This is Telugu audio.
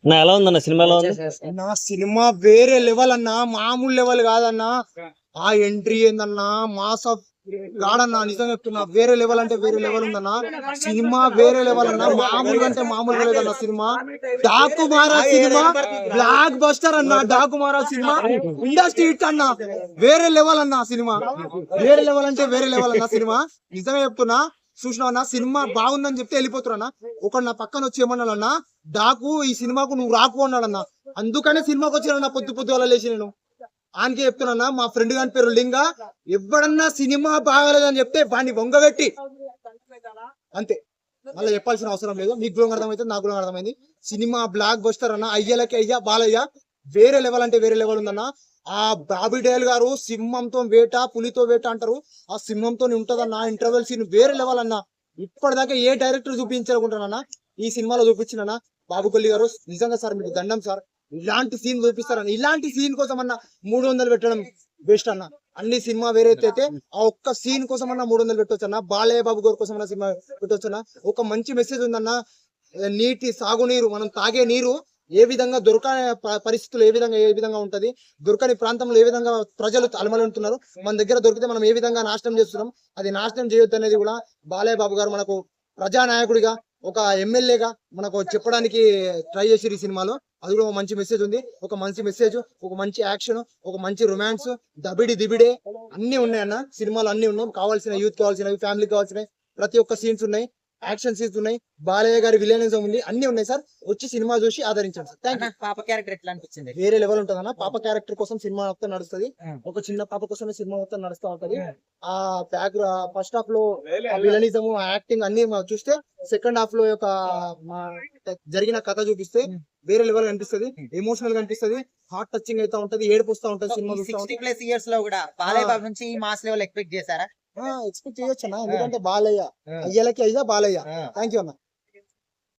నా ఎలా ఉందన్న సినిమా ఎలా ఉంది? నా సినిమా వేరే లెవెల్ అన్నా, మామూలు లెవెల్ కాదన్నా. ఆ ఎంట్రీ ఏందన్నా, మాస్ ఆఫ్ గాడన్నా, నిజంగా చెప్తున్నా. వేరే లెవెల్ అంటే వేరే లెవెల్ ఉందన్నా. సినిమా వేరే లెవెల్ అన్నా, మామూలుగా అంటే మామూలుగా లేదన్న సినిమా. డాకు మహారాజ్ సినిమా బ్లాక్ బస్టర్ అన్న. డాకు మహారాజ్ సినిమా ఇండస్ట్రీ హిట్ అన్న. వేరే లెవెల్ అన్న సినిమా. వేరే లెవెల్ అంటే వేరే లెవెల్ అన్న సినిమా. నిజంగా చెప్తున్నా. చూసినావన్నా, సినిమా బాగుందని చెప్తే వెళ్ళిపోతున్నా. ఒకడు నా పక్కన వచ్చి ఏమన్నాడన్నా, డాకు ఈ సినిమాకు నువ్వు రాకు అన్నాడన్నా. అందుకనే సినిమాకి వచ్చినా పొద్దు అలా లేచి నేను ఆయనకి చెప్తున్నా. మా ఫ్రెండ్ గాని పేరు లింగా, ఎవడన్నా సినిమా బాగాలేదని చెప్తే వాడిని వంగబెట్టి అంతే, మళ్ళీ చెప్పాల్సిన అవసరం లేదు. మీకు కూడా అర్థమైతే నాకు కూడా అర్థమైంది. సినిమా బ్లాక్ బస్టర్ అన్న. అయ్యలకి అయ్యా బాలయ్య వేరే లెవెల్ అంటే వేరే లెవెల్ ఉందన్న. ఆ బాబీ డేల్ గారు సింహంతో వేట, పులితో వేట అంటారు. ఆ సింహంతో ఉంటదన్న ఇంటర్వెల్ సీన్ వేరే లెవెల్ అన్న. ఇప్పటిదాకా ఏ డైరెక్టర్ చూపించాలనుకుంటున్నా ఈ సినిమాలో చూపించిన బాబు కొల్లి గారు. నిజంగా సార్ మీకు దండం సార్. ఇలాంటి సీన్ చూపిస్తారన్న. ఇలాంటి సీన్ కోసం అన్న 300 పెట్టడం బెస్ట్ అన్న. అన్ని సినిమా వేరే అయితే ఆ ఒక్క సీన్ కోసం అన్న 300 పెట్టవచ్చు అన్న. బాలయ్య బాబు గారి కోసం అన్న సినిమా పెట్టవచ్చు అన్న. ఒక మంచి మెసేజ్ ఉందన్న. నీటి సాగునీరు, మనం తాగే నీరు ఏ విధంగా దొరకని పరిస్థితులు ఏ విధంగా ఉంటది, దొరకని ప్రాంతంలో ఏ విధంగా ప్రజలు అలమలుంటున్నారు, మన దగ్గర దొరికితే మనం ఏ విధంగా నాశనం చేస్తున్నాం, అది నాశనం చేయొద్దు అనేది కూడా బాలయ్య బాబు గారు మనకు ప్రజానాయకుడిగా, ఒక ఎమ్మెల్యేగా మనకు చెప్పడానికి ట్రై చేసి ఈ సినిమాలో. అది కూడా ఒక మంచి మెసేజ్ ఉంది. ఒక మంచి మెసేజ్, ఒక మంచి యాక్షన్, ఒక మంచి రొమాన్స్, దబిడి దిబిడే అన్ని ఉన్నాయన్న సినిమాలు. అన్ని ఉన్నాయి. కావాల్సిన యూత్ కావాల్సినవి, ఫ్యామిలీ కావాల్సినవి ప్రతి ఒక్క సీన్స్ ఉన్నాయి. యాక్షన్ సీన్స్ ఉన్నాయి. బాలయ్య గారి విలనిజం ఉంది. అన్ని ఉన్నాయి సార్. వచ్చి సినిమా చూసి ఆదరించండి సార్. Thank you. పాప క్యారెక్టర్ ఎట్లా అనిపించింది? వేరే లెవెల్ ఉంటుంది అన్న. పాప క్యారెక్టర్ కోసం సినిమా మొత్తం నడుస్తుంది. ఒక చిన్న పాప కోసమే సినిమా మొత్తం నడుస్తూ ఉంటది. ఆ బ్యాక్ ఫస్ట్ హాఫ్ లో విలనిజం, యాక్టింగ్ అన్ని చూస్తే, సెకండ్ హాఫ్ లో యొక్క జరిగిన కథ చూపిస్తే వేరే లెవెల్ కనిపిస్తుంది. ఎమోషనల్ గా అనిపిస్తుంది. హార్ట్ టచింగ్ అయితే ఉంటది. ఏడుపు వస్తూ ఉంటది సినిమా. 60+ ఇయర్స్ లో కూడా బాలయ్య బాబు నుంచి ఈ మాస్ లెవెల్ ఎక్స్పెక్ట్ చేశారా? ఎక్స్పెక్ట్ చేయొచ్చు అన్న. ఎందుకంటే బాలయ్య, అయ్యలకి అయ్యా బాలయ్య. థ్యాంక్ యూ అన్న.